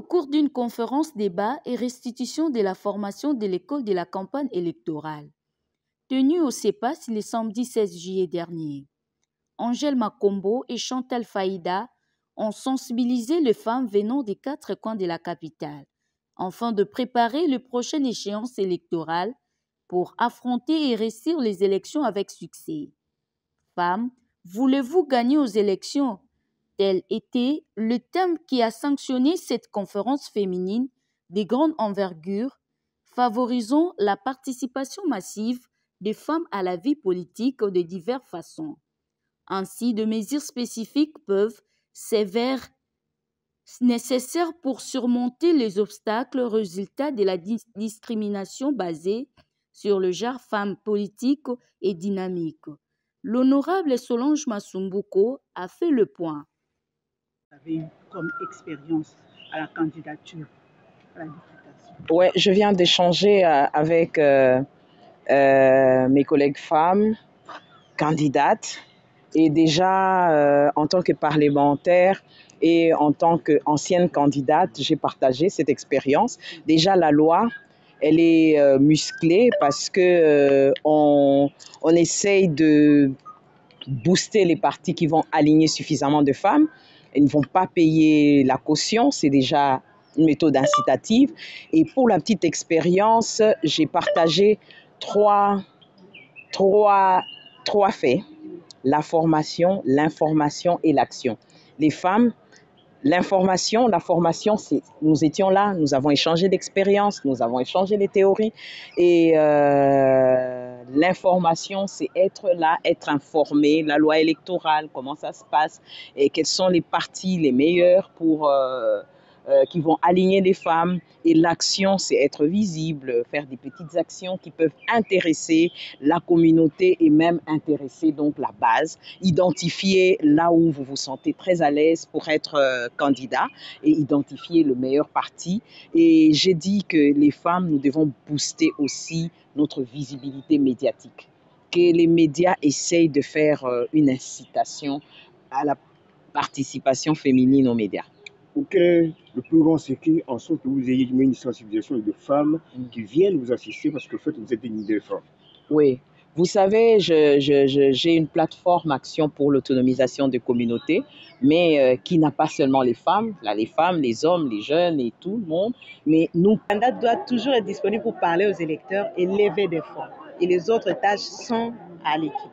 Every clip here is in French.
cours d'une conférence débat et restitution de la formation de l'école de la campagne électorale, tenue au CEPAS le samedi 16 juillet dernier. Angèle Makombo et Chantal Faïda ont sensibilisé les femmes venant des 4 coins de la capitale, afin de préparer le prochaine échéance électorale pour affronter et réussir les élections avec succès. Femmes, voulez-vous gagner aux élections? Tel était le thème qui a sanctionné cette conférence féminine de grande envergure, favorisant la participation massive des femmes à la vie politique de diverses façons. Ainsi, de mesures spécifiques peuvent s'avérer nécessaires pour surmonter les obstacles résultats de la discrimination basée sur le genre femme politique et dynamique. L'honorable Solange Masumbuko a fait le point. Vous avez eu comme expérience à la candidature, à la députation? Oui, je viens d'échanger avec mes collègues femmes candidates et déjà en tant que parlementaire et en tant qu'ancienne candidate, j'ai partagé cette expérience. Déjà la loi, elle est musclée parce que on essaye de booster les partis qui vont aligner suffisamment de femmes. Ils ne vont pas payer la caution, c'est déjà une méthode incitative. Et pour la petite expérience, j'ai partagé trois faits: la formation, l'information et l'action. Les femmes, la formation, nous étions là, nous avons échangé d'expériences, nous avons échangé des théories. Et l'information, c'est être là, être informé, la loi électorale, comment ça se passe, et quels sont les partis les meilleurs qui vont aligner les femmes. Et l'action, c'est être visible, faire des petites actions qui peuvent intéresser la communauté et même intéresser donc la base. Identifier là où vous vous sentez très à l'aise pour être candidat et identifier le meilleur parti. Et j'ai dit que les femmes, nous devons booster aussi notre visibilité médiatique. Que les médias essayent de faire une incitation à la participation féminine aux médias. Quel est le plus grand secret en sorte que vous ayez une sensibilisation de femmes qui viennent vous assister parce que en fait, vous êtes une idée femme? Oui, vous savez, j'ai une plateforme Action pour l'autonomisation des communautés, mais qui n'a pas seulement les femmes, là, les femmes, les hommes, les jeunes et tout le monde, mais nous. Le candidat doit toujours être disponible pour parler aux électeurs et lever des fonds. Et les autres tâches sont à l'équipe.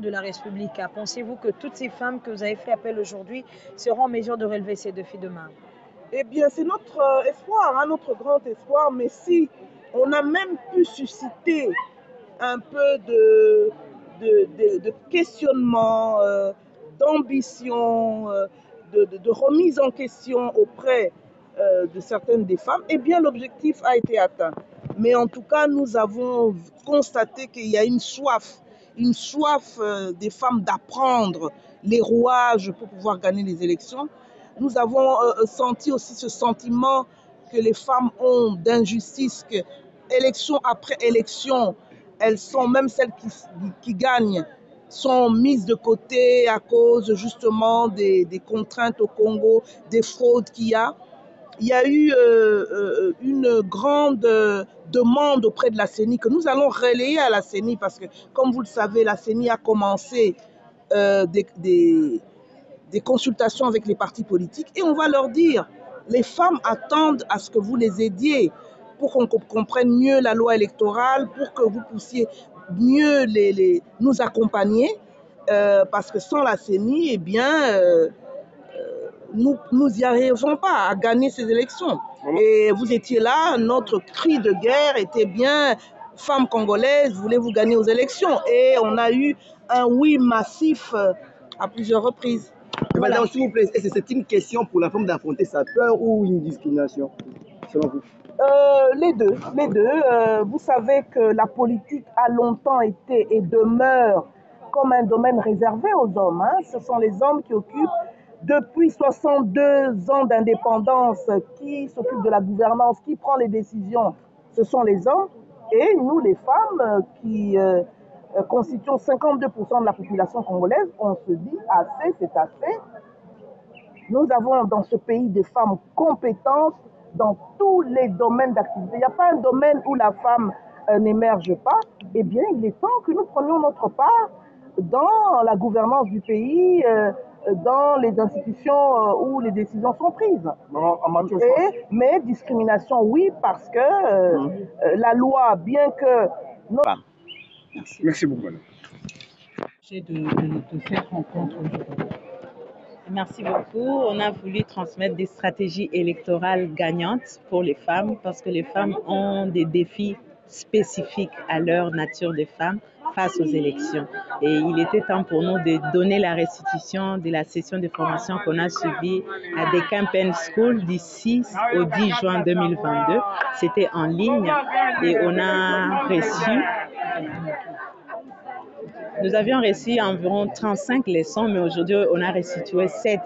De la République, pensez-vous que toutes ces femmes que vous avez fait appel aujourd'hui seront en mesure de relever ces défis demain? Eh bien, c'est notre espoir, hein, notre grand espoir, mais si on a même pu susciter un peu de questionnement, d'ambition, de remise en question auprès de certaines des femmes, eh bien, l'objectif a été atteint. Mais en tout cas, nous avons constaté qu'il y a une soif des femmes d'apprendre les rouages pour pouvoir gagner les élections. Nous avons senti aussi ce sentiment que les femmes ont d'injustice, que élection après élection, elles sont, même celles qui gagnent, sont mises de côté à cause justement des contraintes au Congo, des fraudes qu'il y a. Il y a eu une grande demande auprès de la CENI que nous allons relayer à la CENI parce que, comme vous le savez, la CENI a commencé des consultations avec les partis politiques et on va leur dire, les femmes attendent à ce que vous les aidiez pour qu'on comprenne mieux la loi électorale, pour que vous puissiez mieux nous accompagner parce que sans la CENI, eh bien... nous n'y arrivons pas à gagner ces élections. Et vous étiez là, notre cri de guerre était bien « Femmes congolaises, voulez-vous gagner aux élections ?» Et on a eu un oui massif à plusieurs reprises. Voilà. Madame, s'il vous plaît, est-ce que c'est une question pour la femme d'affronter sa peur ou une discrimination, selon vous? Les deux. Vous savez que la politique a longtemps été et demeure comme un domaine réservé aux hommes. Hein. Ce sont les hommes qui occupent depuis 62 ans d'indépendance, qui s'occupe de la gouvernance, qui prend les décisions, ce sont les hommes. Et nous, les femmes, qui constituons 52% de la population congolaise, on se dit assez, c'est assez. Nous avons dans ce pays des femmes compétentes dans tous les domaines d'activité. Il n'y a pas un domaine où la femme n'émerge pas. Eh bien, il est temps que nous prenions notre part dans la gouvernance du pays, dans les institutions où les décisions sont prises. Mais discrimination, oui, parce que la loi, bien que... Merci beaucoup, madame. De cette rencontre aujourd'hui. Merci beaucoup. On a voulu transmettre des stratégies électorales gagnantes pour les femmes parce que les femmes ont des défis spécifiques à leur nature de femmes face aux élections. Et il était temps pour nous de donner la restitution de la session de formation qu'on a suivie à des Campaign School du 6 au 10 juin 2022. C'était en ligne et on a reçu... Nous avions reçu environ 35 leçons, mais aujourd'hui, on a restitué 7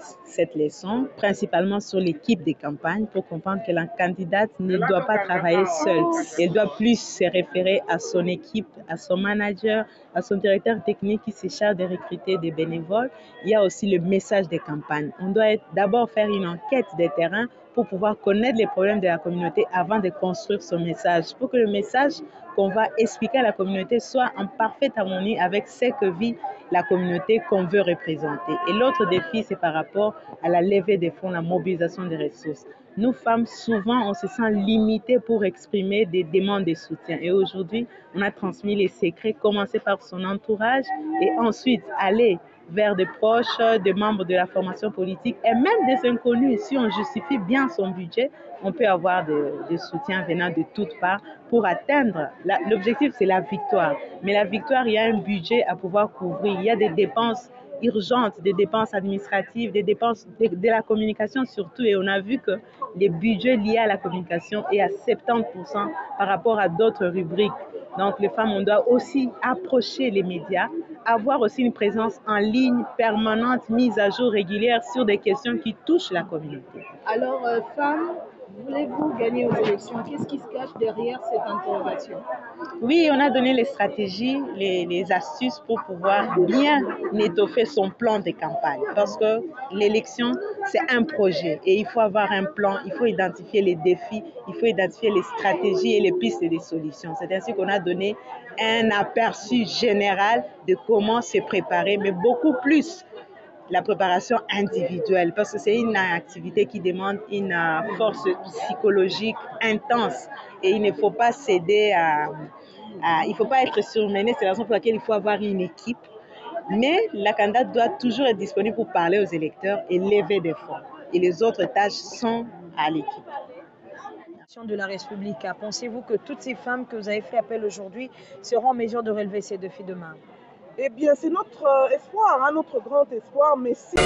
leçons, principalement sur l'équipe des campagnes, pour comprendre que la candidate ne doit pas travailler seule. Elle doit plus se référer à son équipe, à son manager, à son directeur technique qui se charge de recruter des bénévoles. Il y a aussi le message des campagnes. On doit d'abord faire une enquête des terrains pour pouvoir connaître les problèmes de la communauté avant de construire son message, pour que le message qu'on va expliquer à la communauté soit en parfaite harmonie avec ce que vit la communauté qu'on veut représenter. Et l'autre défi, c'est par rapport à la levée des fonds, la mobilisation des ressources. Nous, femmes, souvent, on se sent limitées pour exprimer des demandes de soutien. Et aujourd'hui, on a transmis les secrets, commencer par son entourage et ensuite aller vers des proches, des membres de la formation politique et même des inconnus. Si on justifie bien son budget, on peut avoir des soutiens venant de toutes parts pour atteindre. L'objectif, c'est la victoire. Mais la victoire, il y a un budget à pouvoir couvrir. Il y a des dépenses urgentes, des dépenses administratives, des dépenses de la communication surtout. Et on a vu que les budgets liés à la communication est à 70% par rapport à d'autres rubriques. Donc, les femmes, on doit aussi approcher les médias, avoir aussi une présence en ligne permanente, mise à jour régulière sur des questions qui touchent la communauté. Alors, femmes, voulez-vous gagner aux élections? Qu'est-ce qui se cache derrière cette interrogation? Oui, on a donné les stratégies, les astuces pour pouvoir bien étoffer son plan de campagne. Parce que l'élection, c'est un projet et il faut avoir un plan, il faut identifier les défis, il faut identifier les stratégies et les pistes des solutions. C'est ainsi qu'on a donné un aperçu général de comment se préparer, mais beaucoup plus la préparation individuelle, parce que c'est une activité qui demande une force psychologique intense et il ne faut pas céder il ne faut pas être surmené. C'est la raison pour laquelle il faut avoir une équipe. Mais la candidate doit toujours être disponible pour parler aux électeurs et lever des fonds. Et les autres tâches sont à l'équipe. De la République, pensez-vous que toutes ces femmes que vous avez fait appel aujourd'hui seront en mesure de relever ces défis demain? Eh bien, c'est notre espoir, notre grand espoir, mais si...